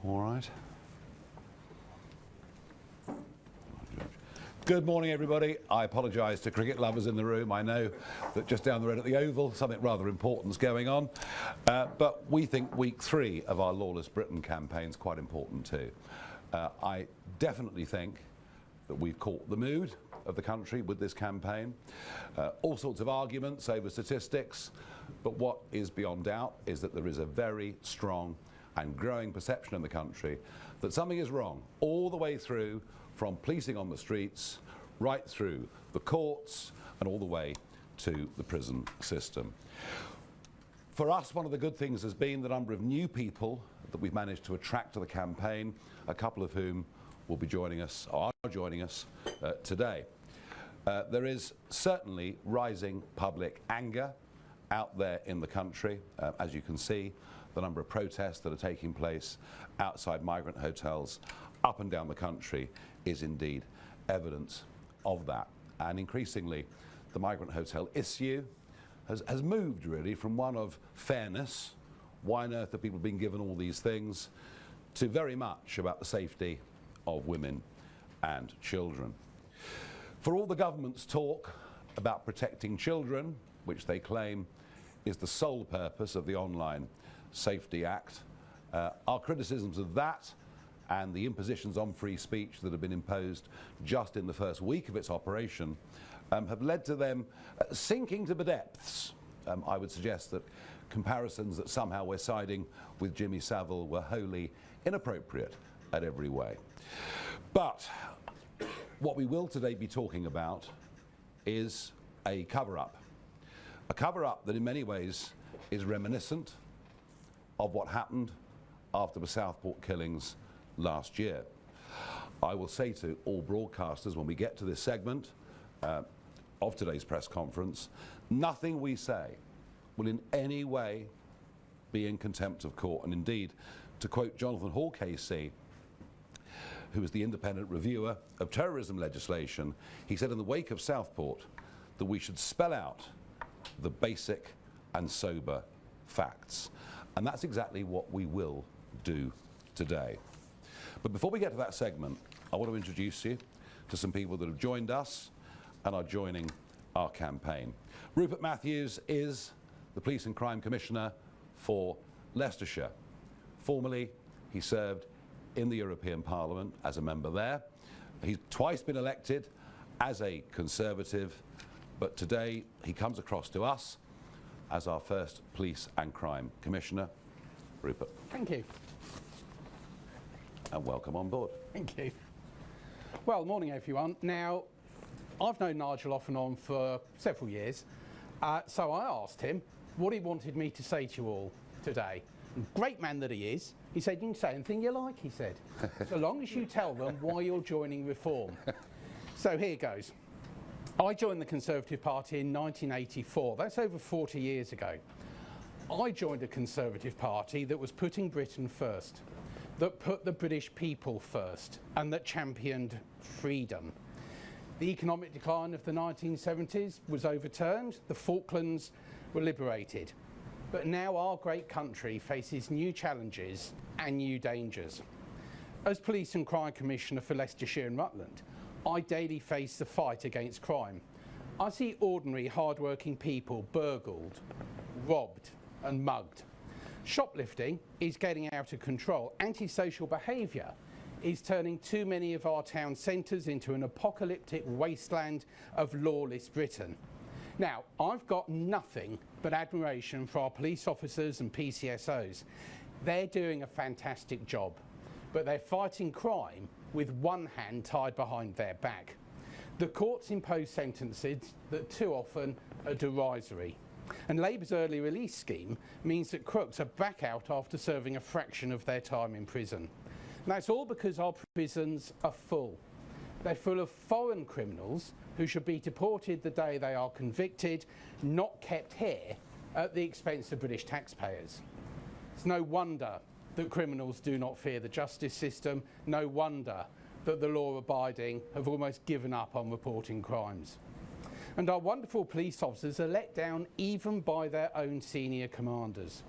All right. Good morning, everybody. I apologise to cricket lovers in the room. I know that just down the road at the Oval, something rather important is going on. But we think week 3 of our Lawless Britain campaign is quite important too. I definitely think that we've caught the mood of the country with this campaign. All sorts of arguments over statistics, but what is beyond doubt is that there is a very strong and growing perception in the country that something is wrong all the way through from policing on the streets, right through the courts and all the way to the prison system. For us, one of the good things has been the number of new people that we've managed to attract to the campaign, a couple of whom will be joining us, or are joining us today. There is certainly rising public anger out there in the country. As you can see, the number of protests that are taking place outside migrant hotels up and down the country is indeed evidence of that. And increasingly, the migrant hotel issue has moved really from one of fairness, why on earth have people been given all these things, to very much about the safety of women and children. For all the government's talk about protecting children, which they claim is the sole purpose of the Online Safety Act, our criticisms of that and the impositions on free speech that have been imposed just in the first week of its operation have led to them sinking to the depths. I would suggest that comparisons that somehow we're siding with Jimmy Savile were wholly inappropriate at every way. But what we will today be talking about is a cover-up. A cover-up that in many ways is reminiscent of what happened after the Southport killings last year. I will say to all broadcasters when we get to this segment of today's press conference, nothing we say will in any way be in contempt of court. And indeed, to quote Jonathan Hall KC, who is the independent reviewer of terrorism legislation, he said in the wake of Southport that we should spell out the basic and sober facts. And that's exactly what we will do today. But before we get to that segment, I want to introduce you to some people that have joined us and are joining our campaign. Rupert Matthews is the Police and Crime Commissioner for Leicestershire. Formerly, he served in the European Parliament as a member there. He's twice been elected as a Conservative, but today he comes across to us as our first Police and Crime Commissioner. Rupert. Thank you. And welcome on board. Thank you. Well, morning everyone. Now, I've known Nigel off and on for several years, so I asked him what he wanted me to say to you all today. Great man that he is, he said, you can say anything you like, he said, so long as you tell them why you're joining Reform. So here goes. I joined the Conservative Party in 1984, that's over 40 years ago. I joined a Conservative Party that was putting Britain first, that put the British people first, and that championed freedom. The economic decline of the 1970s was overturned, the Falklands were liberated. But now our great country faces new challenges and new dangers. As Police and Crime Commissioner for Leicestershire and Rutland, I daily face the fight against crime. I see ordinary, hard-working people burgled, robbed and mugged. Shoplifting is getting out of control. Antisocial behaviour is turning too many of our town centres into an apocalyptic wasteland of lawless Britain. Now, I've got nothing but admiration for our police officers and PCSOs. They're doing a fantastic job, but they're fighting crime with one hand tied behind their back. The courts impose sentences that too often are derisory. And Labour's early release scheme means that crooks are back out after serving a fraction of their time in prison. And that's all because our prisons are full. They're full of foreign criminals who should be deported the day they are convicted, not kept here at the expense of British taxpayers. It's no wonder that criminals do not fear the justice system, no wonder that the law-abiding have almost given up on reporting crimes. And our wonderful police officers are let down even by their own senior commanders.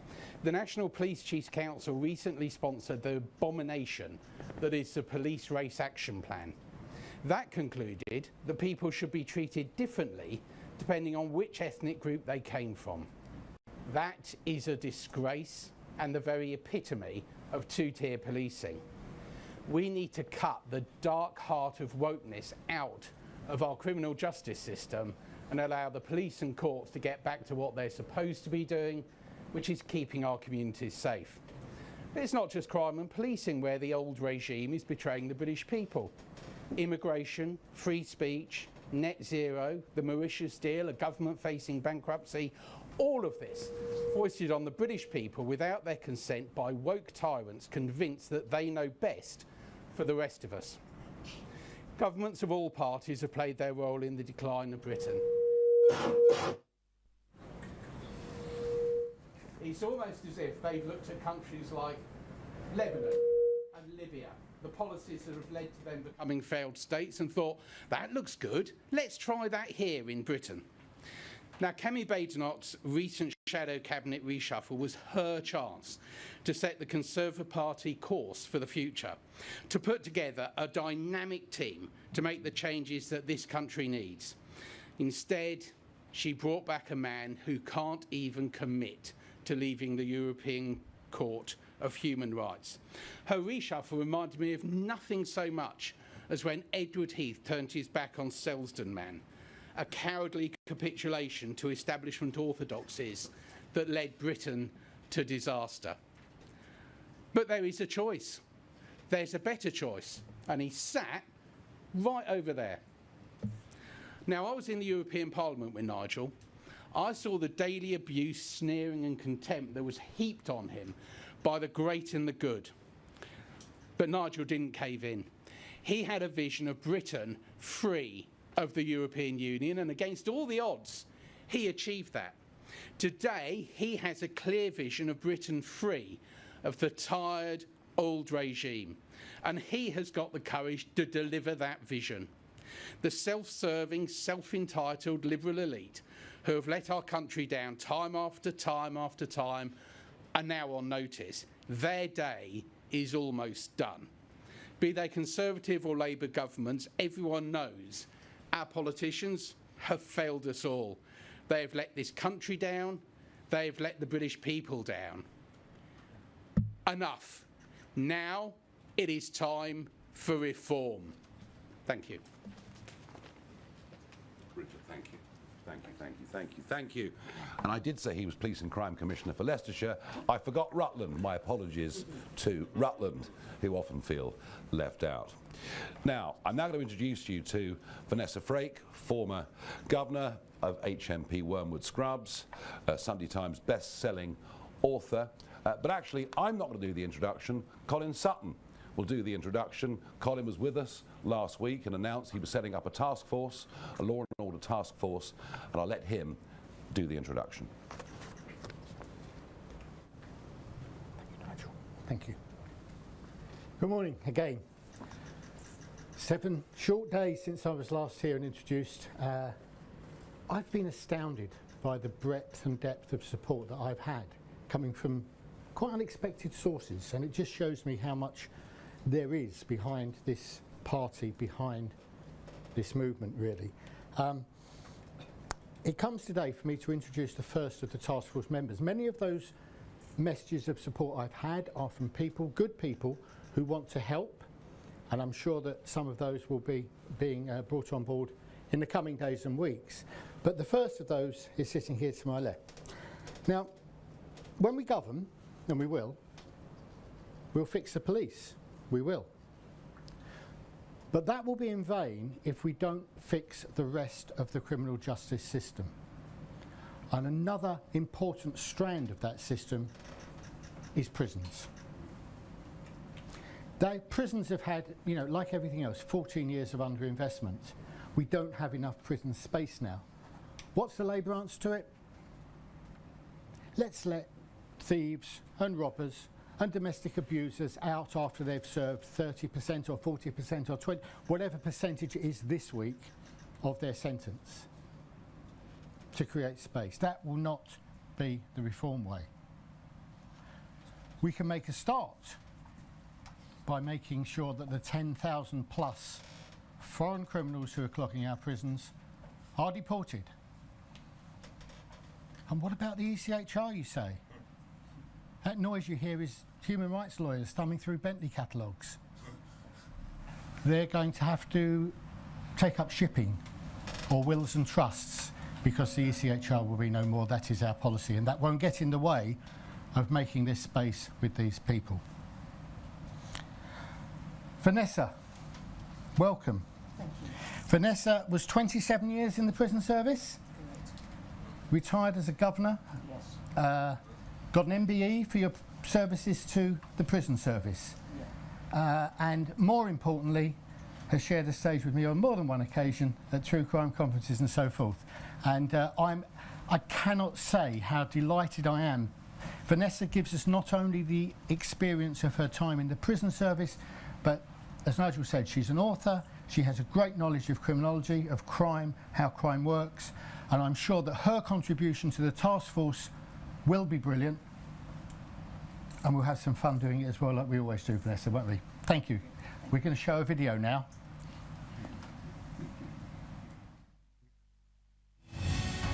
The National Police Chiefs Council recently sponsored the abomination that is the Police Race Action Plan. That concluded that people should be treated differently depending on which ethnic group they came from. That is a disgrace and the very epitome of two-tier policing. We need to cut the dark heart of wokeness out of our criminal justice system and allow the police and courts to get back to what they're supposed to be doing, which is keeping our communities safe. It's not just crime and policing where the old regime is betraying the British people. Immigration, free speech, net zero, the Mauritius deal, a government facing bankruptcy, all of this foisted on the British people without their consent by woke tyrants convinced that they know best for the rest of us. Governments of all parties have played their role in the decline of Britain. It's almost as if they've looked at countries like Lebanon and Libya, the policies that have led to them becoming failed states, and thought, that looks good, let's try that here in Britain. Now, Kemi Badenoch's recent shadow cabinet reshuffle was her chance to set the Conservative Party course for the future, to put together a dynamic team to make the changes that this country needs. Instead, she brought back a man who can't even commit to leaving the European Court of Human Rights. Her reshuffle reminded me of nothing so much as when Edward Heath turned his back on Selsdon Man, a cowardly capitulation to establishment orthodoxies that led Britain to disaster. But there is a choice. There's a better choice, and he sat right over there. Now, I was in the European Parliament with Nigel. I saw the daily abuse, sneering and contempt that was heaped on him by the great and the good. But Nigel didn't cave in. He had a vision of Britain free of the European Union, and against all the odds, he achieved that. Today, he has a clear vision of Britain free of the tired, old regime, and he has got the courage to deliver that vision. The self-serving, self-entitled liberal elite who have let our country down time after time after time are now on notice. Their day is almost done. Be they Conservative or Labour governments, everyone knows our politicians have failed us all. They have let this country down. They have let the British people down. Enough. Now it is time for reform. Thank you. Richard, thank you. Thank you, thank you, thank you, thank you. And I did say he was Police and Crime Commissioner for Leicestershire. I forgot Rutland. My apologies to Rutland, who often feel left out. Now, I'm now going to introduce you to Vanessa Frake, former Governor of HMP Wormwood Scrubs, Sunday Times best-selling author. But actually, I'm not going to do the introduction. Colin Sutton will do the introduction. Colin was with us last week and announced he was setting up a task force, a law and order task force, and I'll let him do the introduction. Thank you, Nigel. Thank you. Good morning again. 7 short days since I was last here and introduced. I've been astounded by the breadth and depth of support that I've had coming from quite unexpected sources, and it just shows me how much there is behind this party, behind this movement, really. It comes today for me to introduce the first of the task force members. Many of those messages of support I've had are from people, good people, who want to help, and I'm sure that some of those will be being brought on board in the coming days and weeks. But the first of those is sitting here to my left. Now, when we govern, and we will, we'll fix the police. We will. But that will be in vain if we don't fix the rest of the criminal justice system. And another important strand of that system is prisons. Prisons have had, you know, like everything else, 14 years of underinvestment. We don't have enough prison space now. What's the Labour answer to it? Let's let thieves and robbers and domestic abusers out after they've served 30% or 40% or 20%, whatever percentage it is this week of their sentence. to create space. That will not be the reform way. We can make a start by making sure that the 10,000 plus foreign criminals who are clogging our prisons are deported. And what about the ECHR, you say? That noise you hear is human rights lawyers thumbing through Bentley catalogues. They're going to have to take up shipping or wills and trusts because the ECHR will be no more. That is our policy, and that won't get in the way of making this space with these people. Vanessa, welcome. Thank you. Vanessa was 27 years in the prison service, retired as a governor, Yes. got an MBE for your services to the prison service, and more importantly, has shared a stage with me on more than one occasion at true crime conferences and so forth. And I cannot say how delighted I am. Vanessa gives us not only the experience of her time in the prison service, but as Nigel said, she's an author, she has a great knowledge of criminology, of crime, how crime works, and I'm sure that her contribution to the task force will be brilliant, and we'll have some fun doing it as well, like we always do, Vanessa, won't we? Thank you. We're going to show a video now.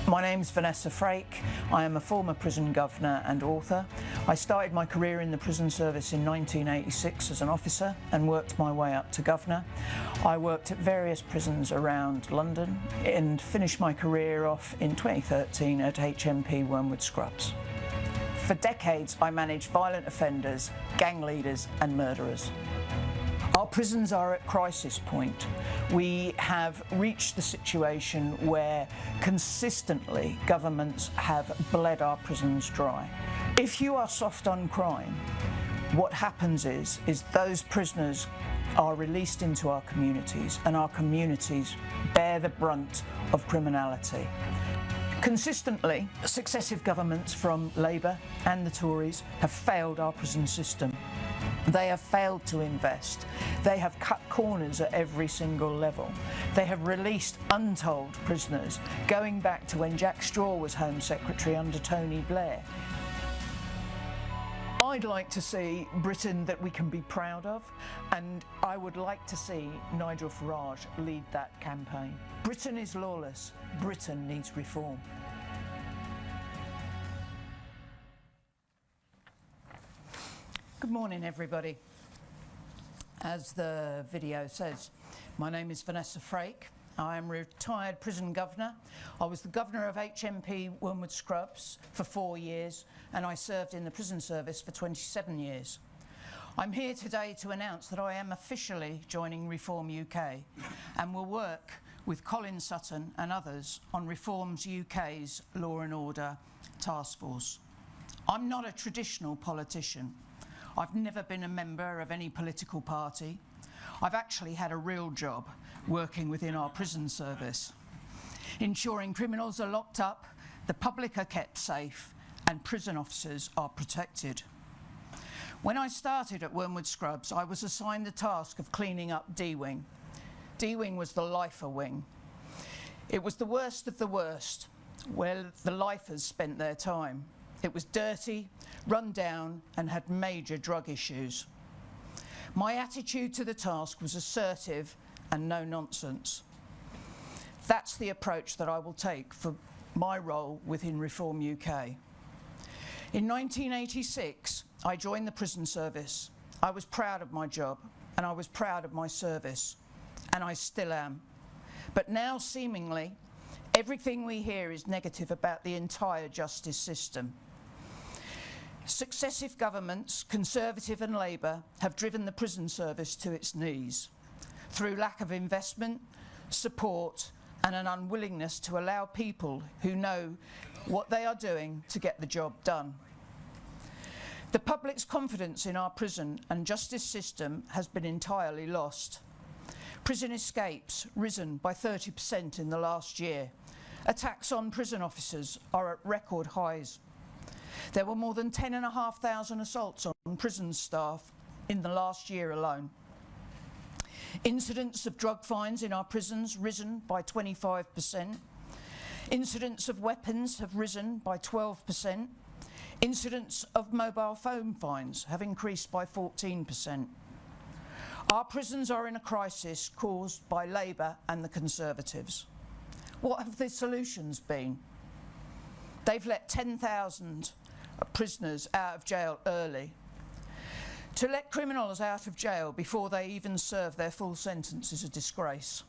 My name's Vanessa Farage. I am a former prison governor and author. I started my career in the prison service in 1986 as an officer and worked my way up to governor. I worked at various prisons around London and finished my career off in 2013 at HMP Wormwood Scrubs. For decades I managed violent offenders, gang leaders and murderers. Our prisons are at crisis point. We have reached the situation where consistently governments have bled our prisons dry. If you are soft on crime, what happens is those prisoners are released into our communities, and our communities bear the brunt of criminality. Consistently, successive governments from Labour and the Tories have failed our prison system. They have failed to invest. They have cut corners at every single level. They have released untold prisoners, going back to when Jack Straw was Home Secretary under Tony Blair. I'd like to see Britain that we can be proud of, and I would like to see Nigel Farage lead that campaign. Britain is lawless. Britain needs reform. Good morning, everybody. As the video says, my name is Vanessa Farage. I am a retired prison governor. I was the governor of HMP Wormwood Scrubs for 4 years, and I served in the prison service for 27 years. I'm here today to announce that I am officially joining Reform UK and will work with Colin Sutton and others on Reforms UK's Law and Order Task Force. I'm not a traditional politician. I've never been a member of any political party. I've actually had a real job working within our prison service, ensuring criminals are locked up, the public are kept safe, and prison officers are protected. When I started at Wormwood Scrubs, I was assigned the task of cleaning up D-Wing. D-Wing was the lifer wing. It was the worst of the worst, where the lifers spent their time. It was dirty, run down, and had major drug issues. My attitude to the task was assertive and no nonsense. That's the approach that I will take for my role within Reform UK. In 1986, I joined the prison service. I was proud of my job, and I was proud of my service, and I still am. But now, seemingly, everything we hear is negative about the entire justice system. Successive governments, Conservative and Labour, have driven the prison service to its knees through lack of investment, support, and an unwillingness to allow people who know what they are doing to get the job done. The public's confidence in our prison and justice system has been entirely lost. Prison escapes risen by 30% in the last year. Attacks on prison officers are at record highs. There were more than 10,500 assaults on prison staff in the last year alone. Incidents of drug fines in our prisons risen by 25%. Incidents of weapons have risen by 12%. Incidents of mobile phone fines have increased by 14%. Our prisons are in a crisis caused by Labour and the Conservatives. What have the solutions been? They've let 10,000 prisoners out of jail early. To let criminals out of jail before they even serve their full sentence is a disgrace.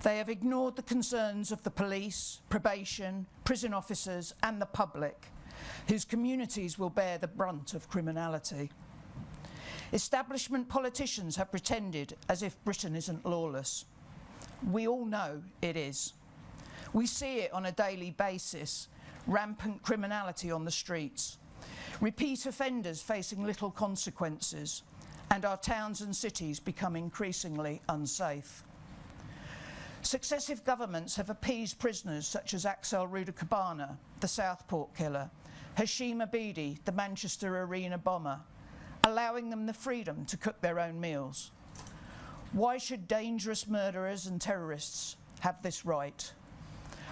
They have ignored the concerns of the police, probation, prison officers and the public, whose communities will bear the brunt of criminality. Establishment politicians have pretended as if Britain isn't lawless. We all know it is. We see it on a daily basis, rampant criminality on the streets, repeat offenders facing little consequences, and our towns and cities become increasingly unsafe. Successive governments have appeased prisoners such as Axel Rudakabana, the Southport killer, Hashim Abedi, the Manchester Arena bomber, allowing them the freedom to cook their own meals. Why should dangerous murderers and terrorists have this right?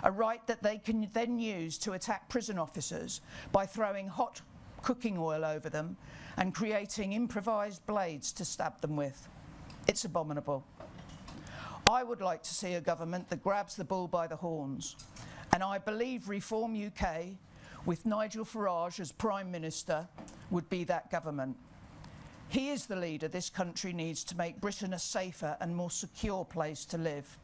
A right that they can then use to attack prison officers by throwing hot cooking oil over them and creating improvised blades to stab them with. It's abominable. I would like to see a government that grabs the bull by the horns, and I believe Reform UK, with Nigel Farage as Prime Minister, would be that government. He is the leader this country needs to make Britain a safer and more secure place to live.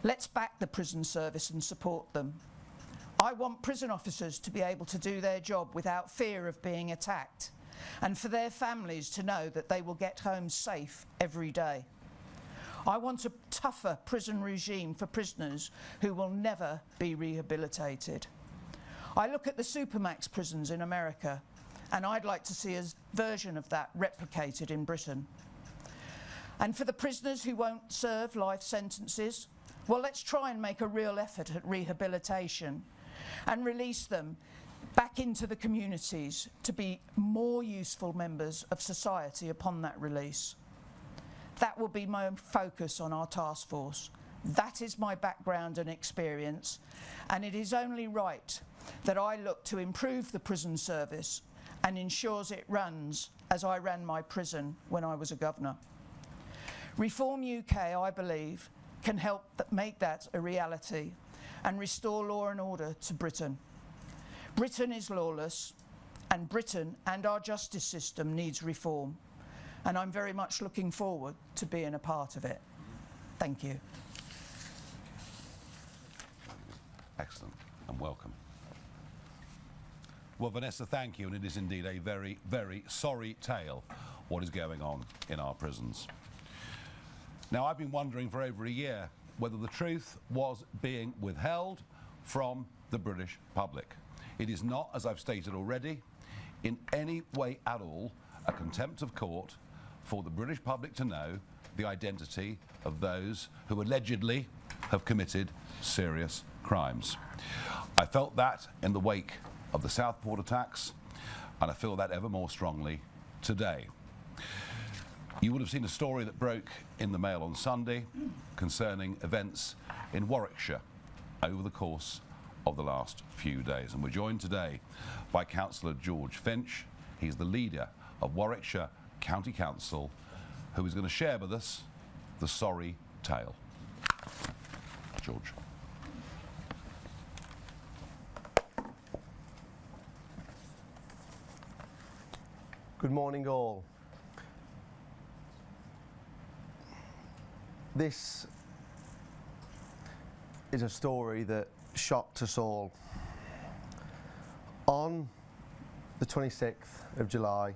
Let's back the prison service and support them. I want prison officers to be able to do their job without fear of being attacked, and for their families to know that they will get home safe every day. I want a tougher prison regime for prisoners who will never be rehabilitated. I look at the Supermax prisons in America, and I'd like to see a version of that replicated in Britain. And for the prisoners who won't serve life sentences, well, let's try and make a real effort at rehabilitation and release them back into the communities to be more useful members of society upon that release. That will be my focus on our task force. That is my background and experience, and it is only right that I look to improve the prison service and ensures it runs as I ran my prison when I was a governor. Reform UK, I believe, can help make that a reality and restore law and order to Britain. Britain is lawless, and Britain and our justice system needs reform, and I'm very much looking forward to being a part of it. Thank you. Excellent, and welcome. Well, Vanessa, thank you, and it is indeed a very, very sorry tale what is going on in our prisons. Now, I've been wondering for over a year whether the truth was being withheld from the British public. It is not, as I've stated already, in any way at all a contempt of court for the British public to know the identity of those who allegedly have committed serious crimes. I felt that in the wake of the Southport attacks, and I feel that ever more strongly today. You would have seen a story that broke in the Mail on Sunday concerning events in Warwickshire over the course of the last few days. And we're joined today by Councillor George Finch. He's the leader of Warwickshire County Council, who is going to share with us the sorry tale. George. Good morning all. This is a story that shocked us all. On the 26th of July,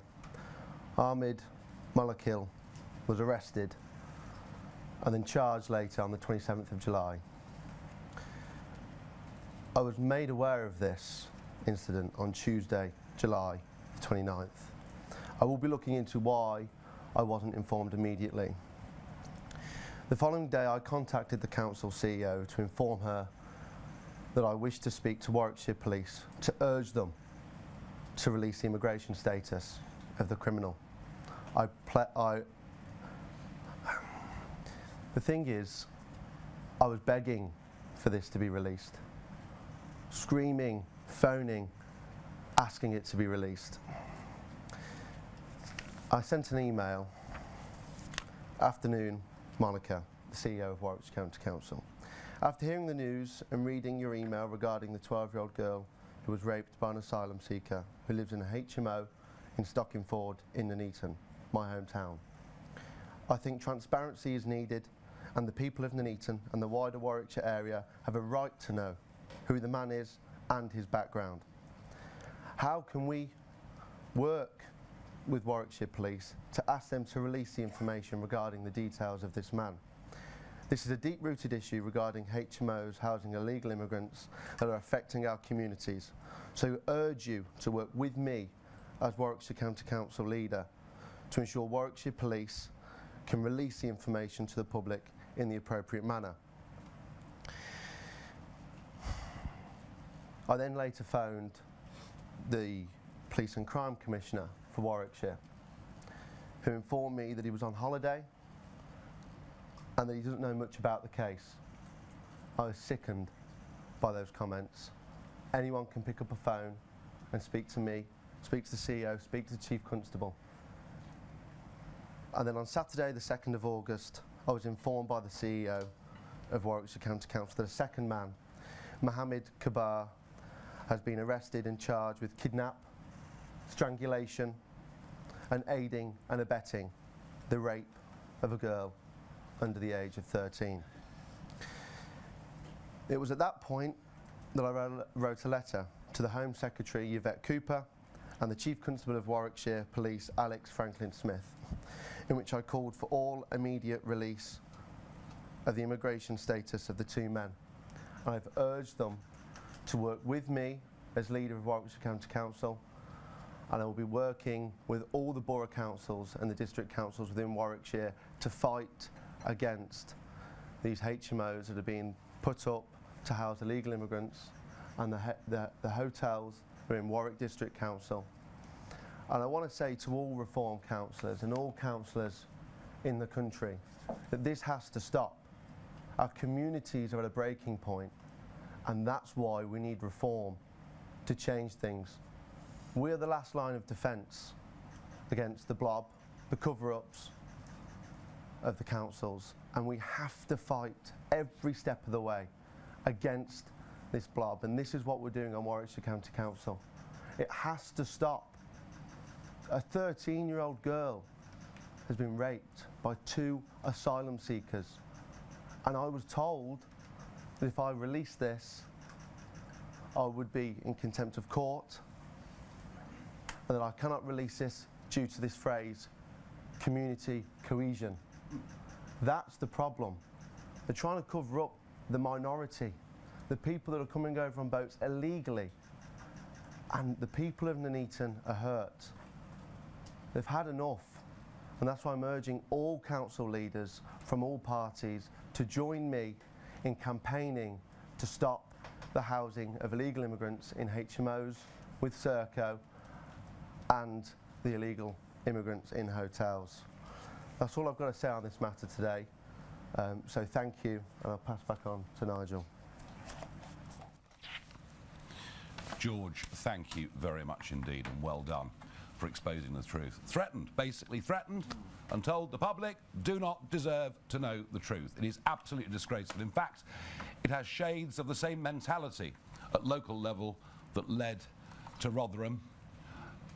Ahmed Malakil was arrested and then charged later on the 27th of July. I was made aware of this incident on Tuesday, July 29th. I will be looking into why I wasn't informed immediately. The following day I contacted the council CEO to inform her that I wished to speak to Warwickshire Police to urge them to release the immigration status of the criminal. The thing is, I was begging for this to be released. Screaming, phoning, asking it to be released. I sent an email, afternoon, Monica, the CEO of Warwickshire County Council. After hearing the news and reading your email regarding the 12-year-old girl who was raped by an asylum seeker who lives in a HMO in Stockingford in Nuneaton, my hometown, I think transparency is needed, and the people of Nuneaton and the wider Warwickshire area have a right to know who the man is and his background. How can we work with Warwickshire Police to ask them to release the information regarding the details of this man? This is a deep-rooted issue regarding HMOs housing illegal immigrants that are affecting our communities. So I urge you to work with me as Warwickshire County Council leader to ensure Warwickshire Police can release the information to the public in the appropriate manner. I then later phoned the Police and Crime Commissioner for Warwickshire, who informed me that he was on holiday and that he doesn't know much about the case. I was sickened by those comments. Anyone can pick up a phone and speak to me, speak to the CEO, speak to the Chief Constable. And then on Saturday the 2nd of August, I was informed by the CEO of Warwickshire County Council that a second man, Mohammed Kabar, has been arrested and charged with kidnap, strangulation and aiding and abetting the rape of a girl under the age of 13. It was at that point that I wrote a letter to the Home Secretary Yvette Cooper and the Chief Constable of Warwickshire Police Alex Franklin Smith, in which I called for all immediate release of the immigration status of the two men. I've urged them to work with me as leader of Warwickshire County Council, and I will be working with all the borough councils and the district councils within Warwickshire to fight against these HMOs that are being put up to house illegal immigrants, and the hotels are in Warwick District Council. And I want to say to all reform councillors and all councillors in the country that this has to stop. Our communities are at a breaking point, and that's why we need reform to change things. We are the last line of defence against the blob, the cover-ups of the councils, and we have to fight every step of the way against this blob, and this is what we're doing on Warwickshire County Council. It has to stop. A 13-year-old girl has been raped by 2 asylum seekers, and I was told that if I released this, I would be in contempt of court, and that I cannot release this due to this phrase, community cohesion. That's the problem. They're trying to cover up the minority, the people that are coming over on boats illegally, and the people of Nuneaton are hurt. They've had enough, and that's why I'm urging all council leaders from all parties to join me in campaigning to stop the housing of illegal immigrants in HMOs with Serco and the illegal immigrants in hotels. That's all I've got to say on this matter today. So thank you, and I'll pass back on to Nigel. George, thank you very much indeed, and well done for exposing the truth. Threatened, basically threatened, and told the public do not deserve to know the truth. It is absolutely disgraceful. In fact, it has shades of the same mentality at local level that led to Rotherham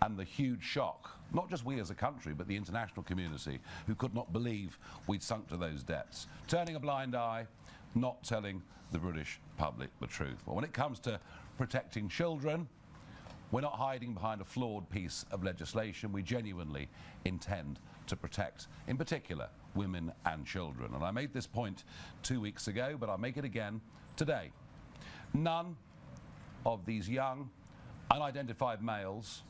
and the huge shock, not just we as a country, but the international community, who could not believe we'd sunk to those depths. Turning a blind eye, not telling the British public the truth. But when it comes to protecting children, we're not hiding behind a flawed piece of legislation. We genuinely intend to protect, in particular, women and children. And I made this point 2 weeks ago, but I'll make it again today. None of these young, unidentified males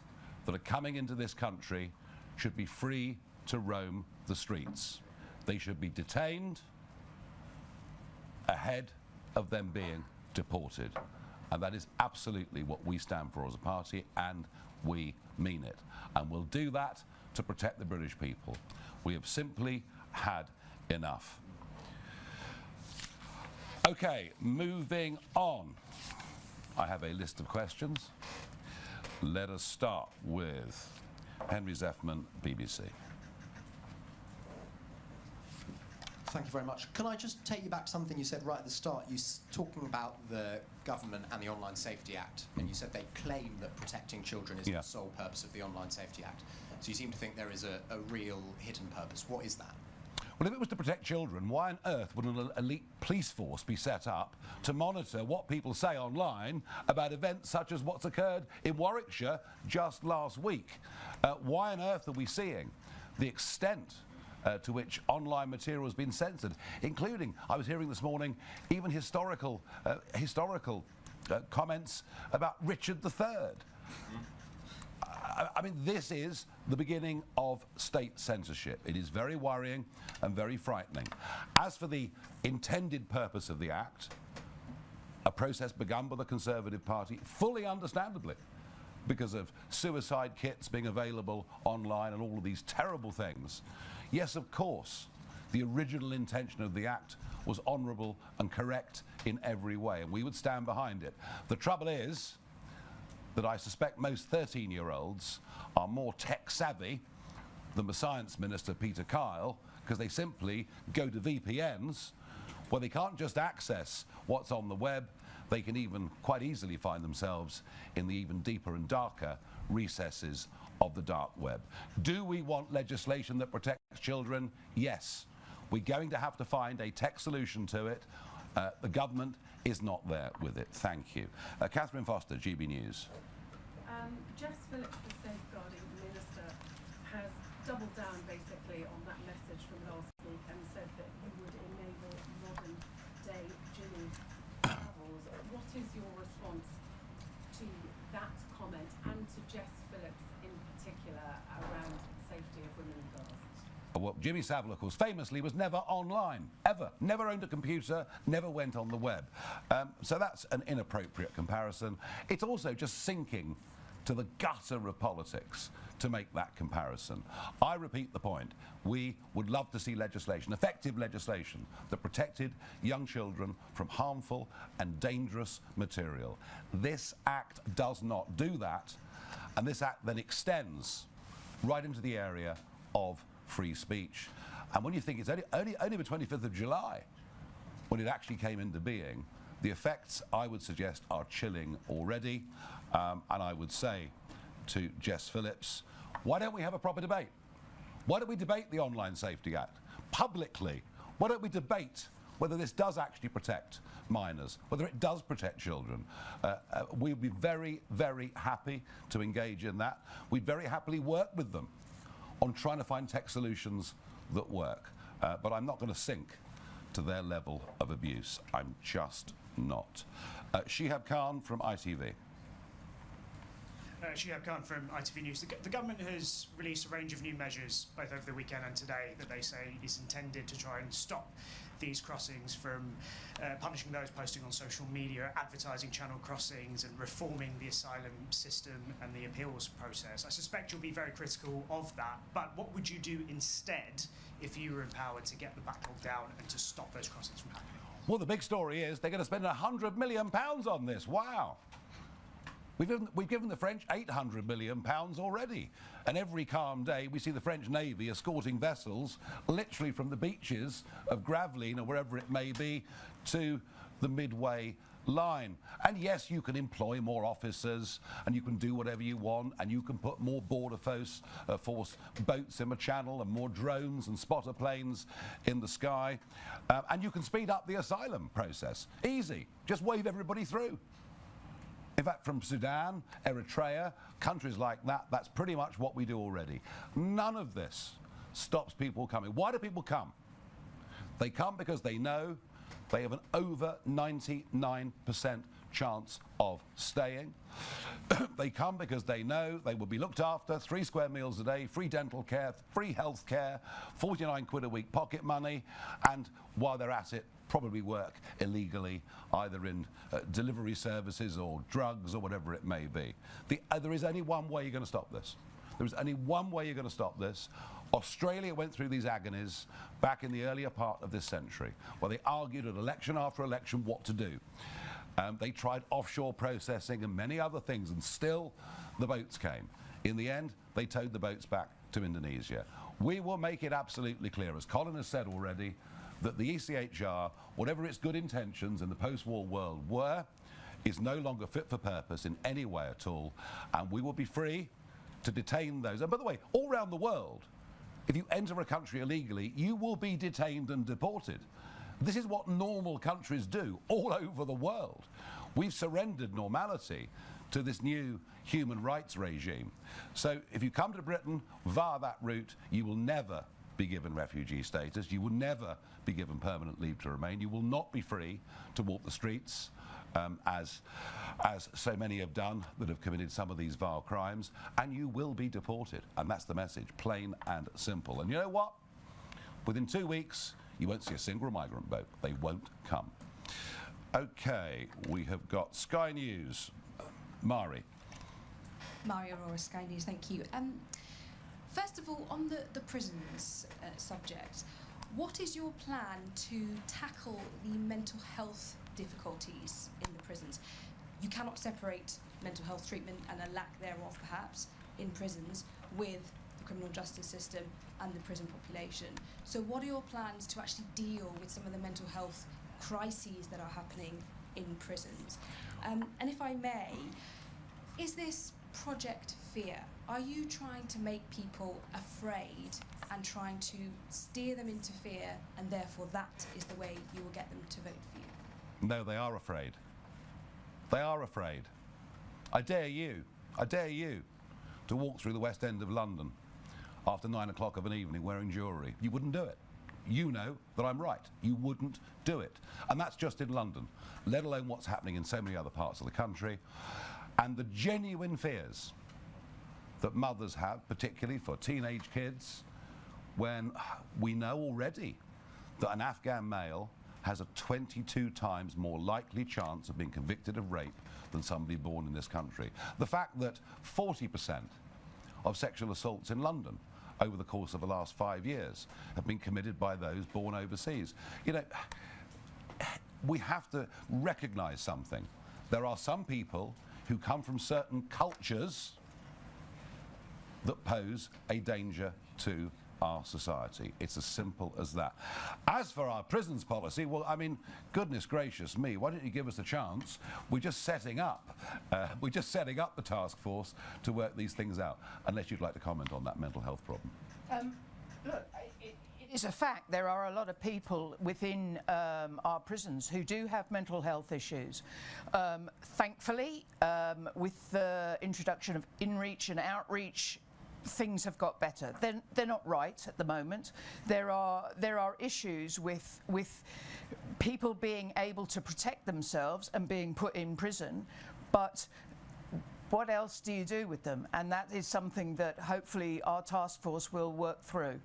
that are coming into this country should be free to roam the streets. They should be detained ahead of them being deported. And that is absolutely what we stand for as a party, and we mean it. And we'll do that to protect the British people. We have simply had enough. Okay, moving on. I have a list of questions. Let us start with Henry Zeffman, BBC. Thank you very much. Can I just take you back to something you said right at the start? You talking about the government and the Online Safety Act, and you said they claim that protecting children is the sole purpose of the Online Safety Act. So you seem to think there is a real hidden purpose. What is that? Well, if it was to protect children, why on earth would an elite police force be set up to monitor what people say online about events such as what's occurred in Warwickshire just last week? Why on earth are we seeing the extent to which online material has been censored, including, I was hearing this morning, even historical comments about Richard III? I mean, this is the beginning of state censorship. It is very worrying and very frightening. As for the intended purpose of the Act, a process begun by the Conservative Party, fully understandably, because of suicide kits being available online and all of these terrible things. Yes, of course, the original intention of the Act was honourable and correct in every way, and we would stand behind it. The trouble is that I suspect most 13-year-olds are more tech-savvy than the Science Minister, Peter Kyle, because they simply go to VPNs where they can't just access what's on the web, they can even quite easily find themselves in the even deeper and darker recesses of the dark web. Do we want legislation that protects children? Yes. We're going to have to find a tech solution to it. The government is not there with it. Thank you. Catherine Foster, GB News. Jess Phillips, the Safeguarding Minister, has doubled down basically on that message from last week and said that he would enable modern-day Jimmy travels. What is your response to that comment and to Jess Phillips in particular around safety of women and girls? Well, Jimmy Savile, of course, famously was never online, ever. Never owned a computer, never went on the web. So that's an inappropriate comparison. It's also just sinking to the gutter of politics to make that comparison. I repeat the point. We would love to see legislation, effective legislation, that protected young children from harmful and dangerous material. This Act does not do that, and this Act then extends right into the area of free speech. And when you think it's only the 25th of July when it actually came into being, the effects, I would suggest, are chilling already. And I would say to Jess Phillips, why don't we have a proper debate? Why don't we debate the Online Safety Act publicly? Why don't we debate whether this does actually protect minors, whether it does protect children? We'd be very, very happy to engage in that. We'd very happily work with them on trying to find tech solutions that work. But I'm not going to sink to their level of abuse. I'm just not. Shihab Khan from ITV. Shihab Khan from ITV News. The government has released a range of new measures, both over the weekend and today, that they say is intended to try and stop these crossings from punishing those posting on social media, advertising channel crossings, and reforming the asylum system and the appeals process. I suspect you'll be very critical of that, but what would you do instead if you were empowered to get the backlog down and to stop those crossings from happening? Well, the big story is they're going to spend £100 million on this. Wow. We've given the French £800 million already. And every calm day, we see the French Navy escorting vessels literally from the beaches of Gravelines or wherever it may be to the Midway line. And yes, you can employ more officers and you can do whatever you want and you can put more border force boats in the channel and more drones and spotter planes in the sky. And you can speed up the asylum process. Easy. Just wave everybody through. In fact, from Sudan, Eritrea, countries like that, that's pretty much what we do already. None of this stops people coming. Why do people come? They come because they know they have an over 99% chance of staying. They come because they know they will be looked after, 3 square meals a day, free dental care, free health care, 49 quid a week pocket money, and while they're at it, probably work illegally, either in delivery services or drugs or whatever it may be. There is only one way you're going to stop this. There is only one way you're going to stop this. Australia went through these agonies back in the earlier part of this century, where they argued at election after election what to do. They tried offshore processing and many other things, and still the boats came. In the end, they towed the boats back to Indonesia. We will make it absolutely clear, as Colin has said already, that the ECHR, whatever its good intentions in the post-war world were, is no longer fit for purpose in any way at all, and we will be free to detain those. And by the way, all around the world, if you enter a country illegally, you will be detained and deported. This is what normal countries do all over the world. We've surrendered normality to this new human rights regime. So if you come to Britain via that route, you will never be given refugee status. You will never be given permanent leave to remain. You will not be free to walk the streets, as so many have done that have committed some of these vile crimes, and you will be deported. And that's the message, plain and simple. And you know what? Within 2 weeks, you won't see a single migrant boat. They won't come. Okay, we have got Sky News. Mari. Mari Aurora, Sky News, thank you. First of all, on the prisons subject, what is your plan to tackle the mental health difficulties in the prisons? You cannot separate mental health treatment and a lack thereof, perhaps, in prisons with the criminal justice system and the prison population. So what are your plans to actually deal with some of the mental health crises that are happening in prisons? And if I may, is this Project Fear? Are you trying to make people afraid and trying to steer them into fear, and therefore that is the way you will get them to vote for you? No, they are afraid. They are afraid. I dare you to walk through the West End of London after 9 o'clock of an evening wearing jewellery. You wouldn't do it. You know that I'm right. You wouldn't do it. And that's just in London, let alone what's happening in so many other parts of the country. And the genuine fears that mothers have, particularly for teenage kids, when we know already that an Afghan male has a 22 times more likely chance of being convicted of rape than somebody born in this country. The fact that 40% of sexual assaults in London over the course of the last 5 years have been committed by those born overseas. You know, we have to recognise something. There are some people who come from certain cultures that pose a danger to our society. It's as simple as that. As for our prisons policy, well, I mean, goodness gracious me, why don't you give us a chance? We're just setting up the task force to work these things out, unless you'd like to comment on that mental health problem. Look, it is a fact there are a lot of people within our prisons who do have mental health issues. Thankfully, with the introduction of in-reach and outreach, things have got better. They're not right at the moment. There are issues with people being able to protect themselves and being put in prison, but what else do you do with them? And that is something that hopefully our task force will work through.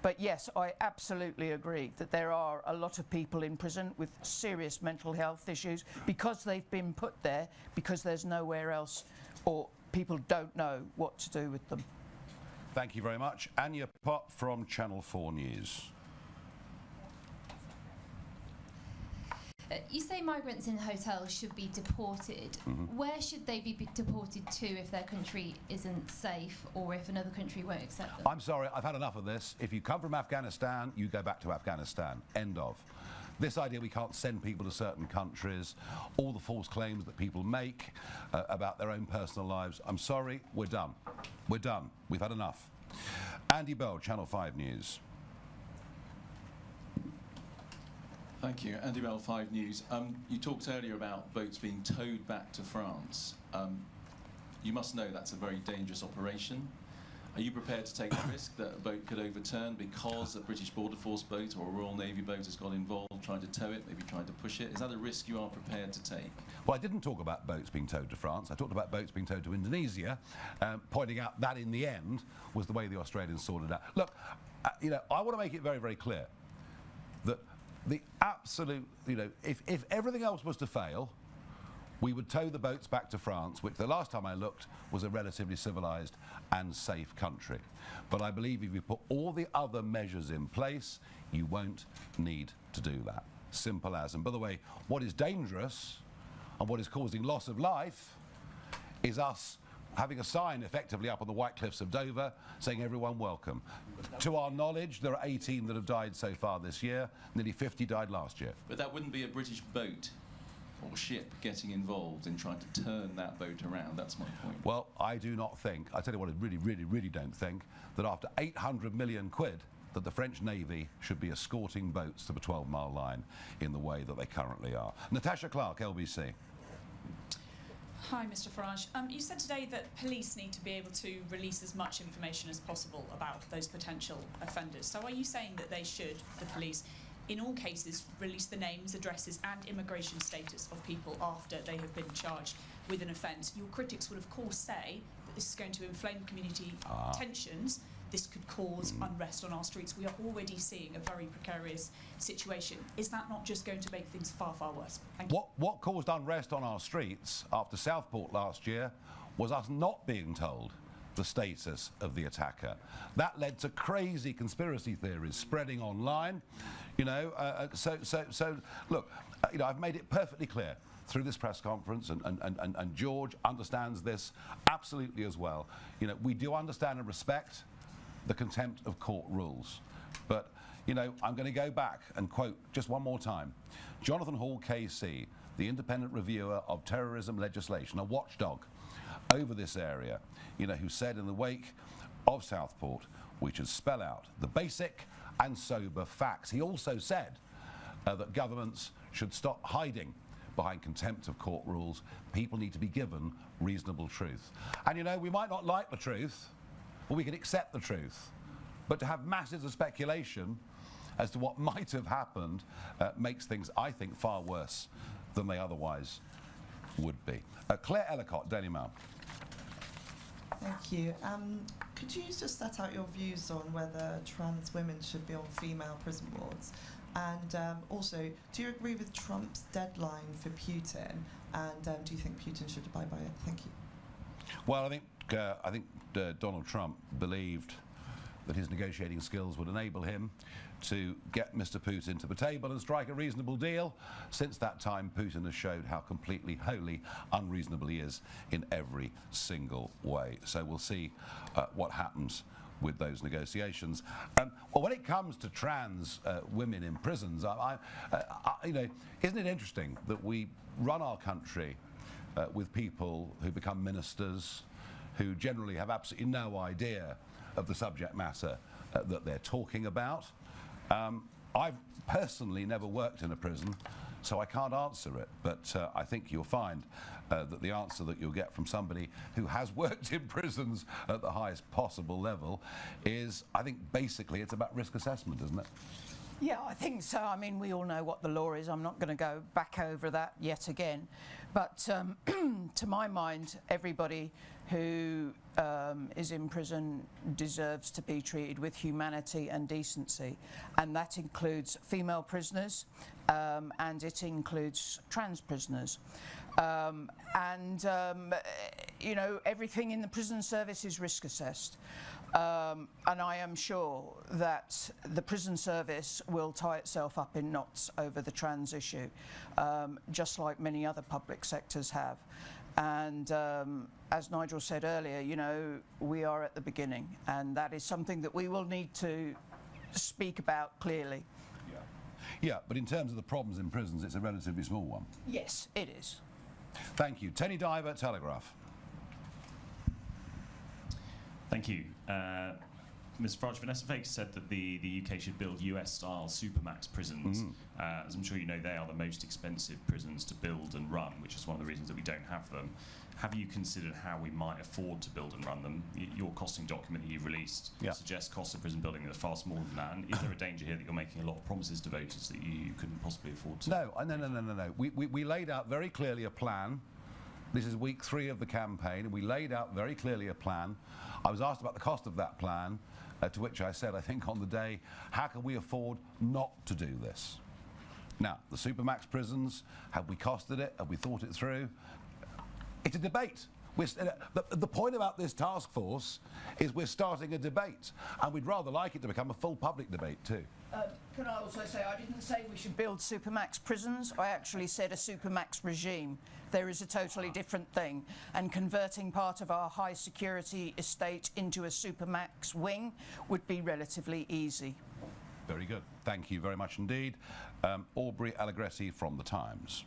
But yes, I absolutely agree that there are a lot of people in prison with serious mental health issues because they've been put there because there's nowhere else, or people don't know what to do with them. Thank you very much. Anya Pop from Channel 4 News. You say migrants in hotels should be deported. Mm-hmm. Where should they be deported to if their country isn't safe or if another country won't accept them? I'm sorry, I've had enough of this. If you come from Afghanistan, you go back to Afghanistan. End of. This idea we can't send people to certain countries, all the false claims that people make about their own personal lives. I'm sorry, we're done. We're done. We've had enough. Andy Bell, Channel 5 News. Thank you. Andy Bell, 5 News. You talked earlier about boats being towed back to France. You must know that's a very dangerous operation. Are you prepared to take the risk that a boat could overturn because a British Border Force boat or a Royal Navy boat has got involved trying to tow it, maybe trying to push it? Is that a risk you are prepared to take? Well, I didn't talk about boats being towed to France. I talked about boats being towed to Indonesia, pointing out that in the end was the way the Australians sorted it out. Look, you know, I want to make it very, very clear that the absolute, you know, if everything else was to fail, we would tow the boats back to France, which the last time I looked was a relatively civilised and safe country. But I believe if you put all the other measures in place, you won't need to do that. Simple as. And by the way, what is dangerous and what is causing loss of life is us having a sign effectively up on the White Cliffs of Dover saying everyone welcome. To our knowledge, there are 18 that have died so far this year. Nearly 50 died last year. But that wouldn't be a British boat or ship getting involved in trying to turn that boat around. That's my point. Well, I do not think, I tell you what I really don't think, that after 800 million quid that the French Navy should be escorting boats to the 12-mile line in the way that they currently are. Natasha Clark, LBC. Hi, Mr. Farage. You said today that police need to be able to release as much information as possible about those potential offenders. So are you saying that they should, the police, in all cases, release the names, addresses and immigration status of people after they have been charged with an offence? Your critics would, of course, say that this is going to inflame community tensions. This could cause unrest on our streets. We are already seeing a very precarious situation. Is that not just going to make things far, far worse? Thank you. What caused unrest on our streets after Southport last year was us not being told the status of the attacker. That led to crazy conspiracy theories spreading online. You know, so look, you know, I've made it perfectly clear through this press conference, and George understands this absolutely as well. You know, we do understand and respect the contempt of court rules. But, you know, I'm going to go back and quote just one more time. Jonathan Hall, KC, the independent reviewer of terrorism legislation, a watchdog over this area, you know, who said in the wake of Southport, we should spell out the basic and sober facts. He also said that governments should stop hiding behind contempt of court rules. People need to be given reasonable truth. And, you know, we might not like the truth, or we can accept the truth, but to have masses of speculation as to what might have happened makes things, I think, far worse than they otherwise would be. Claire Ellicott, Daily Mail. Thank you. Could you just set out your views on whether trans women should be on female prison wards? And also, do you agree with Trump's deadline for Putin? And do you think Putin should abide by it? Thank you. Well, I think Donald Trump believed that his negotiating skills would enable him to get Mr. Putin to the table and strike a reasonable deal. Since that time, Putin has showed how completely, wholly unreasonable he is in every single way. So we'll see what happens with those negotiations. Well, when it comes to trans women in prisons, you know, isn't it interesting that we run our country with people who become ministers, who generally have absolutely no idea of the subject matter that they're talking about. I've personally never worked in a prison, so I can't answer it, but I think you'll find that the answer that you'll get from somebody who has worked in prisons at the highest possible level is, I think basically it's about risk assessment, isn't it? Yeah, I think so. I mean, we all know what the law is. I'm not going to go back over that yet again. But to my mind, everybody who is in prison deserves to be treated with humanity and decency. And that includes female prisoners and it includes trans prisoners. You know, everything in the prison service is risk assessed. And I am sure that the prison service will tie itself up in knots over the trans issue, just like many other public sectors have. And as Nigel said earlier, you know, we are at the beginning, and that is something that we will need to speak about clearly. Yeah, but in terms of the problems in prisons, it's a relatively small one. Yes, it is. Thank you. Tony Diver, Telegraph. Thank you. Ms. Farage, Vanessa Faker said that the UK should build US-style supermax prisons. As I'm sure you know, they are the most expensive prisons to build and run, which is one of the reasons that we don't have them. Have you considered how we might afford to build and run them? Your costing document that you've released suggests costs of prison building that are far smaller than that. And is there a danger here that you're making a lot of promises to voters that you couldn't possibly afford to? No. We laid out very clearly a plan. This is week 3 of the campaign, and we laid out very clearly a plan. I was asked about the cost of that plan, to which I said, I think on the day, how can we afford not to do this? Now, the Supermax prisons, have we costed it? Have we thought it through? It's a debate. The point about this task force is we're starting a debate, and we'd rather like it to become a full public debate too. Can I also say, I didn't say we should build Supermax prisons, I actually said a Supermax regime. There is a totally different thing, and converting part of our high security estate into a Supermax wing would be relatively easy. Very good. Thank you very much indeed. Aubrey Allegretti from The Times.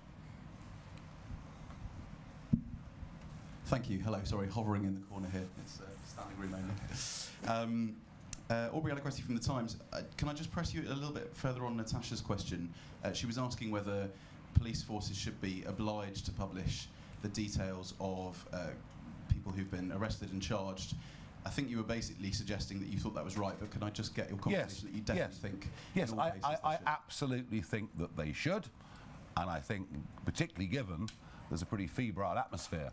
Thank you. Hello. Sorry, hovering in the corner here. It's standing room only. Aubrey Allegretti from The Times. Can I just press you a little bit further on Natasha's question? She was asking whether police forces should be obliged to publish the details of people who've been arrested and charged. I think you were basically suggesting that you thought that was right, but can I just get your confirmation that you definitely think? Yes, I absolutely think that they should, and I think particularly given there's a pretty febrile atmosphere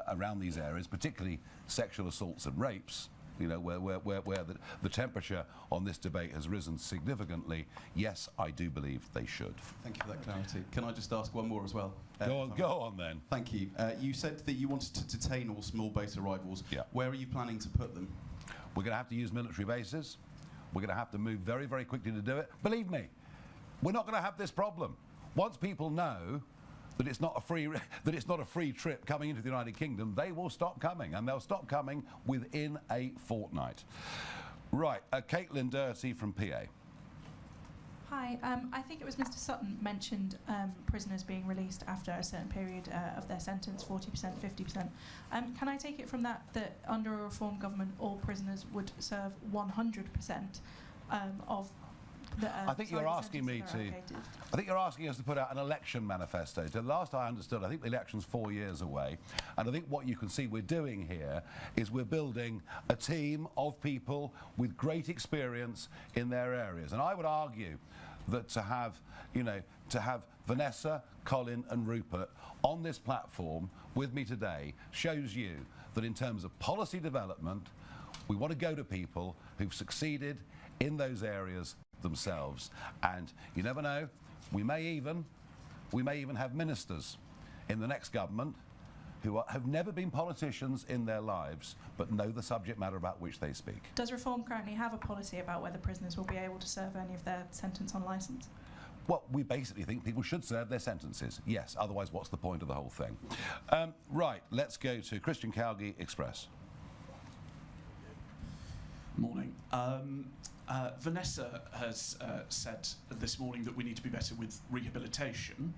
around these areas, particularly sexual assaults and rapes, you know, where the temperature on this debate has risen significantly. Yes, I do believe they should. Thank you for that clarity. Can I just ask one more as well? Go on then. Thank you. You said that you wanted to detain all small base arrivals. Yeah. Where are you planning to put them? We're going to have to use military bases. We're going to have to move very, very quickly to do it. Believe me, we're not going to have this problem. Once people know that it's not a free trip coming into the United Kingdom, they will stop coming, and they'll stop coming within a fortnight. Right, Caitlin Doherty from PA. Hi, I think it was Mr. Sutton mentioned prisoners being released after a certain period of their sentence, 40%, 50%. Can I take it from that under a reform government, all prisoners would serve 100% of I think you're asking me to. I think you're asking us to put out an election manifesto. So last I understood, I think the election's 4 years away, and I think what you can see we're doing here is we're building a team of people with great experience in their areas. And I would argue that to have Vanessa, Colin, and Rupert on this platform with me today shows you that in terms of policy development, we want to go to people who've succeeded in those areas themselves, and you never know, we may even have ministers in the next government who have never been politicians in their lives but know the subject matter about which they speak. Does Reform currently have a policy about whether prisoners will be able to serve any of their sentence on licence? Well, we basically think people should serve their sentences, yes, otherwise what's the point of the whole thing? Right, let's go to Christian Calgie, Express. Morning. Vanessa has said this morning that we need to be better with rehabilitation,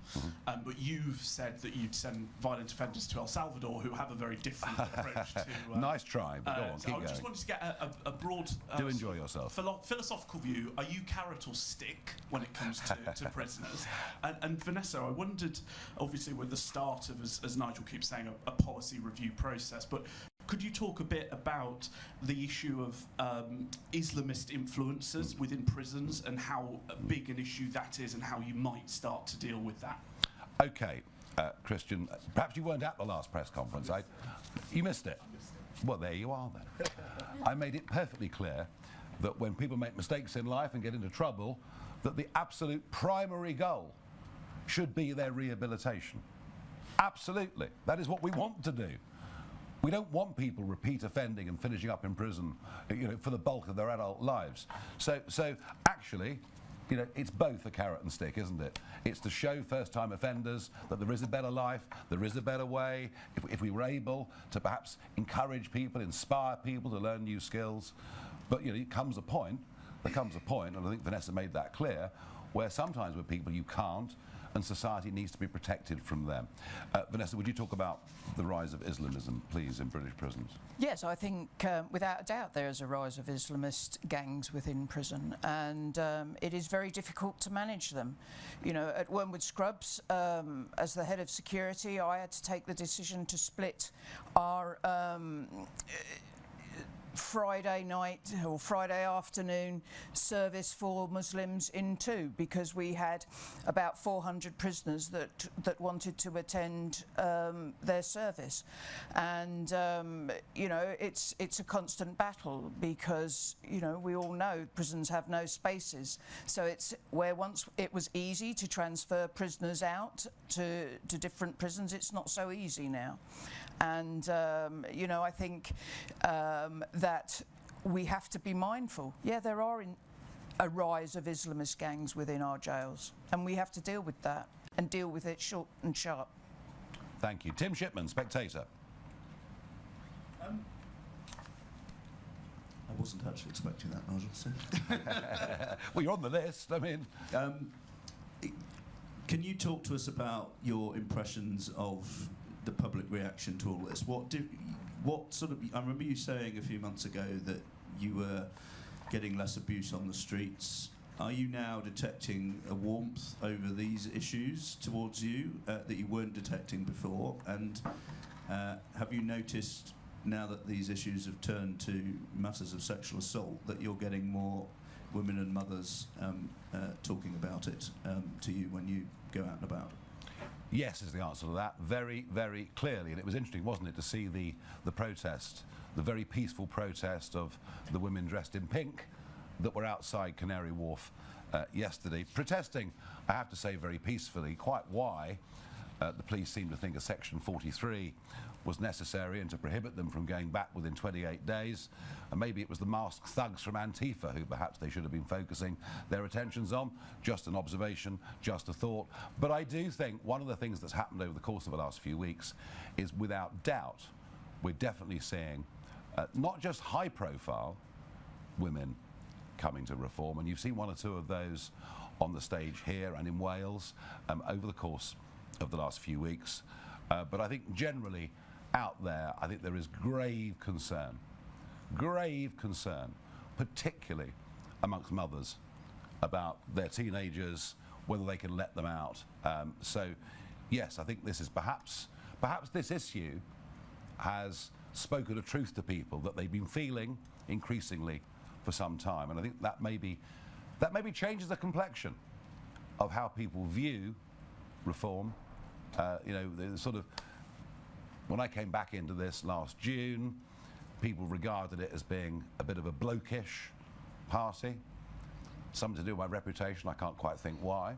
but you've said that you'd send violent offenders to El Salvador who have a very different approach to... nice try, but go on, keep I going. just wanted to get a broad... Do enjoy yourself. Philosophical view. Are you carrot or stick when it comes to prisoners? And Vanessa, I wondered, obviously we're at the start of, as Nigel keeps saying, a policy review process, but could you talk a bit about the issue of Islamist influences within prisons and how big an issue that is and how you might start to deal with that? Okay, Christian, perhaps you weren't at the last press conference. You missed it. Well, there you are then. I made it perfectly clear that when people make mistakes in life and get into trouble, that the absolute primary goal should be their rehabilitation. Absolutely. That is what we want to do. We don't want people repeat offending and finishing up in prison, for the bulk of their adult lives. So actually, it's both a carrot and stick, isn't it? It's to show first-time offenders that there is a better life, there is a better way. If we were able to perhaps encourage people, inspire people to learn new skills, but there comes a point, and I think Vanessa made that clear, where sometimes with people you can't, and society needs to be protected from them. Vanessa, would you talk about the rise of Islamism, please, in British prisons? Yes, I think without a doubt there is a rise of Islamist gangs within prison, and it is very difficult to manage them. At Wormwood Scrubs, as the head of security, I had to take the decision to split our Friday night or Friday afternoon service for Muslims in two, because we had about 400 prisoners that wanted to attend their service. And you know, it's a constant battle, because you know, we all know prisons have no spaces. So it's where once it was easy to transfer prisoners out to different prisons, it's not so easy now. And you know, I think that we have to be mindful. Yeah, there are a rise of Islamist gangs within our jails, and we have to deal with that, and deal with it short and sharp. Thank you. Tim Shipman, Spectator. I wasn't actually expecting that, Nigel. So. Well, you're on the list. I mean, can you talk to us about your impressions of the public reaction to all this? What sort of? I remember you saying a few months ago that you were getting less abuse on the streets. Are you now detecting a warmth over these issues towards you that you weren't detecting before? And have you noticed, now that these issues have turned to matters of sexual assault, that you're getting more women and mothers talking about it to you when you go out and about? Yes is the answer to that, very, very clearly. And it was interesting, wasn't it, to see the protest, the very peaceful protest of the women dressed in pink that were outside Canary Wharf yesterday, protesting, I have to say, very peacefully, quite why the police seemed to think a Section 43 was necessary, and to prohibit them from going back within 28 days. And maybe it was the masked thugs from Antifa who perhaps they should have been focusing their attentions on. Just an observation, just a thought. But I do think one of the things that's happened over the course of the last few weeks is, without doubt, we're definitely seeing not just high-profile women coming to reform, and you've seen one or two of those on the stage here and in Wales over the course of the last few weeks. But I think generally out there, I think there is grave concern, particularly amongst mothers, about their teenagers, whether they can let them out. So yes, I think this is perhaps this issue has spoken a truth to people that they've been feeling increasingly for some time, and I think that maybe changes the complexion of how people view reform. You know, the sort of, when I came back into this last June, people regarded it as being a bit of a blokish party. Something to do with my reputation, I can't quite think why.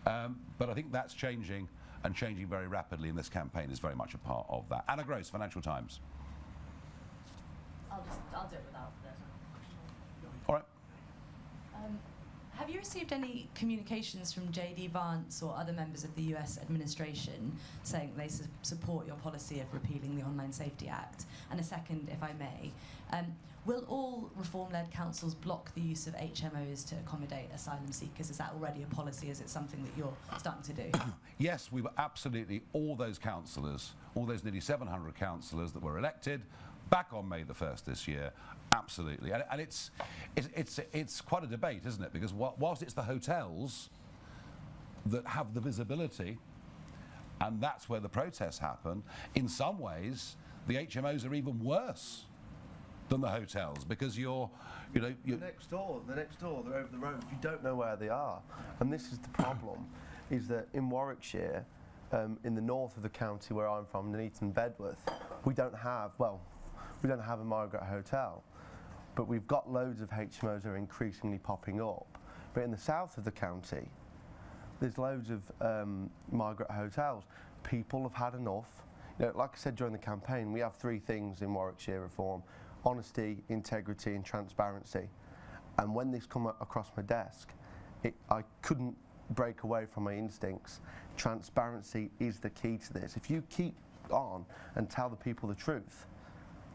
But I think that's changing, and changing very rapidly, and this campaign is very much a part of that. Anna Gross, Financial Times. I'll do it without this. All right. Have you received any communications from J.D. Vance or other members of the US administration saying they support your policy of repealing the Online Safety Act? And a second, if I may, will all reform-led councils block the use of HMOs to accommodate asylum seekers? Is that already a policy? Is it something that you're starting to do? Yes, we were absolutely, all those councillors, all those nearly 700 councillors that were elected back on May the 1st this year, absolutely. And it's quite a debate, isn't it? Because whilst it's the hotels that have the visibility, and that's where the protests happen, in some ways the HMOs are even worse than the hotels, because you're next door, they're over the road, you don't know where they are. And this is the problem, is that in Warwickshire, in the north of the county where I'm from, Nuneaton, Bedworth, we don't have a Margaret Hotel, but we've got loads of HMOs that are increasingly popping up. But in the south of the county, there's loads of Margaret Hotels. People have had enough. You know, like I said during the campaign, we have three things in Warwickshire reform: honesty, integrity and transparency. And when this come across my desk, I couldn't break away from my instincts. Transparency is the key to this. If you keep on and tell the people the truth,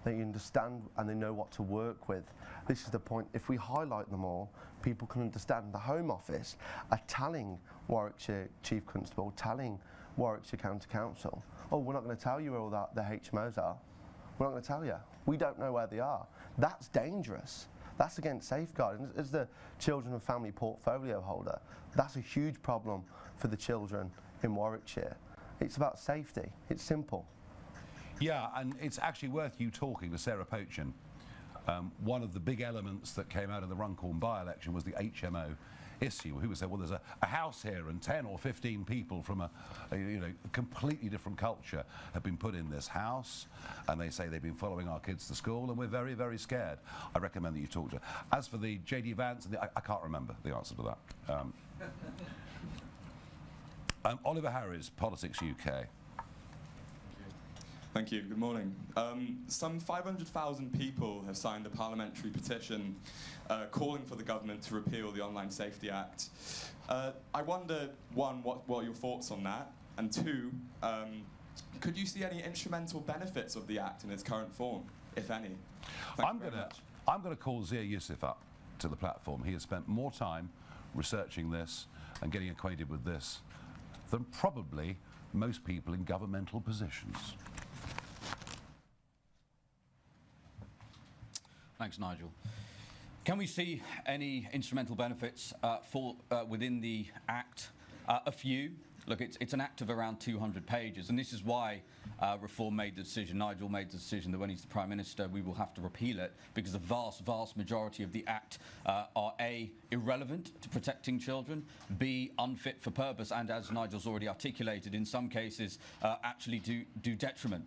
they understand and they know what to work with. This is the point. If we highlight them all, people can understand. The Home Office are telling Warwickshire Chief Constable, telling Warwickshire County Council, oh, we're not going to tell you where all the HMOs are. We're not going to tell you. We don't know where they are. That's dangerous. That's against safeguarding. As the Children and Family Portfolio holder, that's a huge problem for the children in Warwickshire. It's about safety. It's simple. Yeah, and it's actually worth you talking to Sarah Pochin One of the big elements that came out of the Runcorn by-election was the HMO issue. Who would say, well, there's a house here and 10 or 15 people from a completely different culture have been put in this house, and they say they've been following our kids to school, and we're very, very scared. I recommend that you talk to her. As for the JD Vance, I can't remember the answer to that. Oliver Harris, Politics UK. Thank you. Good morning. Some 500,000 people have signed a parliamentary petition calling for the government to repeal the Online Safety Act. I wonder, one, what are your thoughts on that? And two, could you see any instrumental benefits of the Act in its current form, if any? I'm going to call Zia Yusuf up to the platform. He has spent more time researching this and getting acquainted with this than probably most people in governmental positions. Thanks, Nigel. Can we see any instrumental benefits within the Act? A few. Look, it's an Act of around 200 pages, and this is why Reform made the decision, Nigel made the decision that when he's the Prime Minister, we will have to repeal it, because the vast, vast majority of the Act are A, irrelevant to protecting children, B, unfit for purpose, and as Nigel's already articulated, in some cases actually do detriment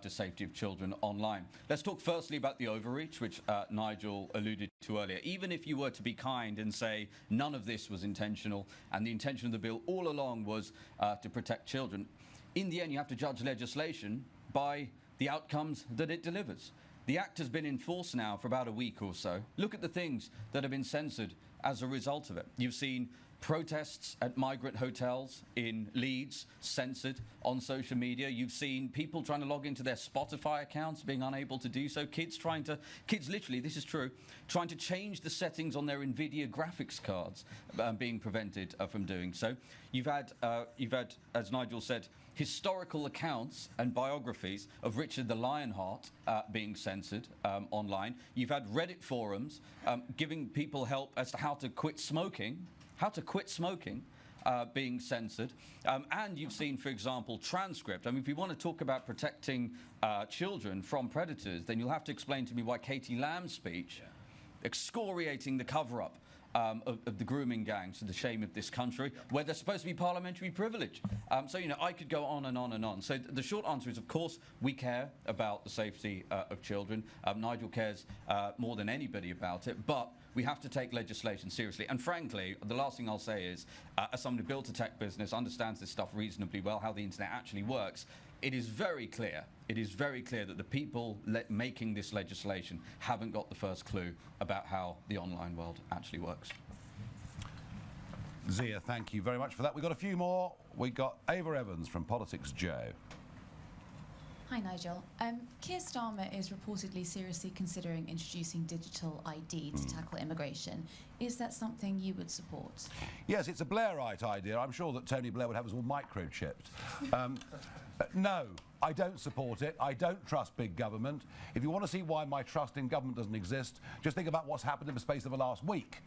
to safety of children online. Let's talk firstly about the overreach, which Nigel alluded to earlier. Even if you were to be kind and say none of this was intentional, and the intention of the bill all along was to protect children, in the end you have to judge legislation by the outcomes that it delivers. The Act has been in force now for about a week or so. Look at the things that have been censored as a result of it. You've seen protests at migrant hotels in Leeds censored on social media. You've seen people trying to log into their Spotify accounts being unable to do so. Kids literally, this is true, trying to change the settings on their NVIDIA graphics cards being prevented from doing so. You've had, as Nigel said, historical accounts and biographies of Richard the Lionheart being censored online. You've had Reddit forums giving people help as to how to quit smoking, being censored. And you've seen, for example, transcript. I mean, if you want to talk about protecting children from predators, then you'll have to explain to me why Katie Lamb's speech, excoriating the cover-up of the grooming gangs to the shame of this country, where there's supposed to be parliamentary privilege. So, you know, I could go on and on and on. So the short answer is, of course, we care about the safety of children. Nigel cares more than anybody about it, but we have to take legislation seriously. And frankly, the last thing I'll say is, as someone who built a tech business, understands this stuff reasonably well, how the internet actually works, it is very clear that the people making this legislation haven't got the first clue about how the online world actually works. Zia, thank you very much for that. We've got a few more. We've got Ava Evans from Politics Joe. Hi, Nigel. Keir Starmer is reportedly seriously considering introducing digital ID to tackle immigration. Is that something you would support? Yes, it's a Blairite idea. I'm sure that Tony Blair would have us all microchipped. No, I don't support it. I don't trust big government. If you want to see why my trust in government doesn't exist, just think about what's happened in the space of the last week,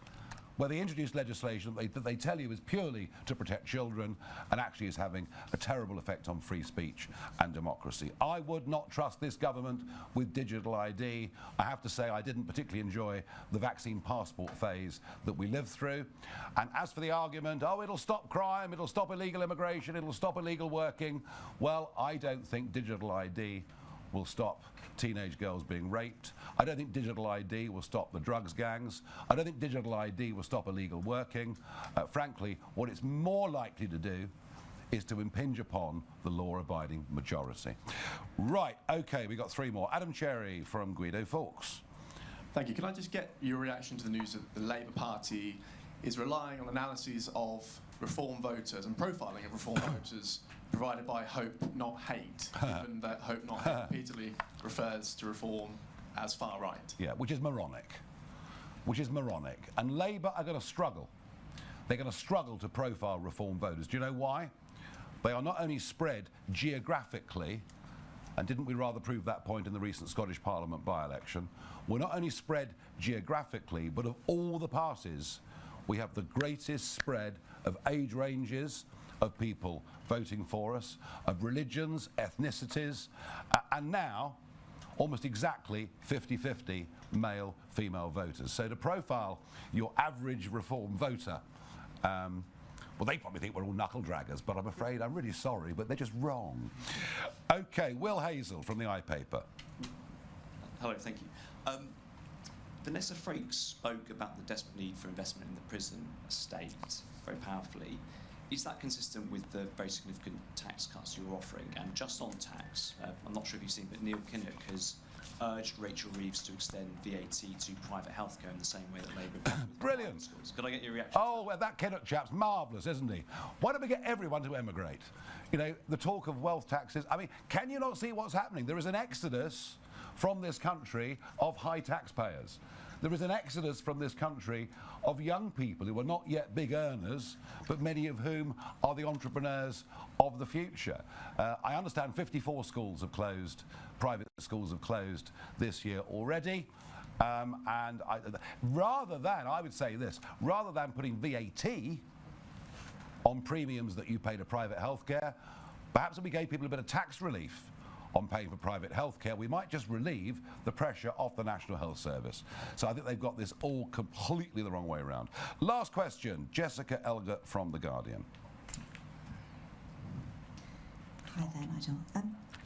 where they introduced legislation that they tell you is purely to protect children and actually is having a terrible effect on free speech and democracy. I would not trust this government with digital ID. I have to say I didn't particularly enjoy the vaccine passport phase that we lived through. And as for the argument, oh, it'll stop crime, it'll stop illegal immigration, it'll stop illegal working, well, I don't think digital ID will stop teenage girls being raped. I don't think digital ID will stop the drugs gangs. I don't think digital ID will stop illegal working. Frankly, what it's more likely to do is to impinge upon the law-abiding majority. Right, okay, we've got three more. Adam Cherry from Guido Fawkes. Thank you. Can I just get your reaction to the news that the Labour Party is relying on analyses of reform voters and profiling of reform voters provided by Hope Not Hate, given that Hope Not Hate repeatedly refers to reform as far right? Yeah, which is moronic. And Labour are going to struggle. They're going to struggle to profile reform voters. Do you know why? They are not only spread geographically, and didn't we rather prove that point in the recent Scottish Parliament by-election, we're not only spread geographically, but of all the parties, we have the greatest spread of age ranges, of people voting for us, of religions, ethnicities, and now almost exactly 50-50 male-female voters. So to profile your average Reform voter, well, they probably think we're all knuckle-draggers, but I'm afraid, I'm really sorry, but they're just wrong. OK, Will Hazel from the iPaper. Hello, thank you. Vanessa Frake spoke about the desperate need for investment in the prison estate very powerfully. Is that consistent with the very significant tax cuts you're offering? And just on tax, I'm not sure if you've seen, but Neil Kinnock has urged Rachel Reeves to extend VAT to private healthcare in the same way that Labour did with Brilliant. schools. Could I get your reaction? Oh, well, that Kinnock chap's marvellous, isn't he? Why don't we get everyone to emigrate? You know, the talk of wealth taxes. I mean, can you not see what's happening? There is an exodus from this country of high taxpayers. There is an exodus from this country of young people who are not yet big earners, but many of whom are the entrepreneurs of the future. I understand 54 schools have closed, private schools have closed this year already. Rather than, I would say this, rather than putting VAT on premiums that you pay to private healthcare, perhaps if we gave people a bit of tax relief on paying for private healthcare, we might just relieve the pressure off the National Health Service. So I think they've got this all completely the wrong way around. Last question, Jessica Elger from The Guardian. Hi there, Nigel. Are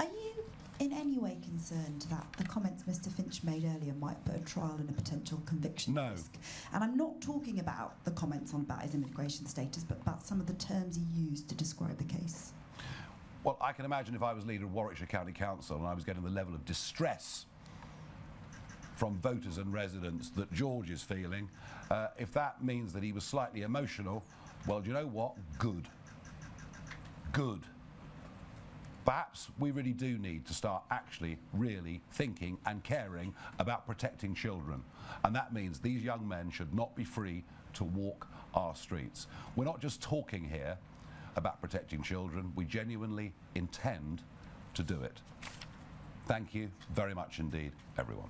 you in any way concerned that the comments Mr. Finch made earlier might put a trial and a potential conviction No. risk? And I'm not talking about the comments on about his immigration status, but about some of the terms he used to describe the case. Well, I can imagine if I was leader of Warwickshire County Council and I was getting the level of distress from voters and residents that George is feeling, if that means that he was slightly emotional, well, do you know what? Good. Good. Perhaps we really do need to start actually really thinking and caring about protecting children. And that means these young men should not be free to walk our streets. We're not just talking here about protecting children, we genuinely intend to do it. Thank you very much indeed, everyone.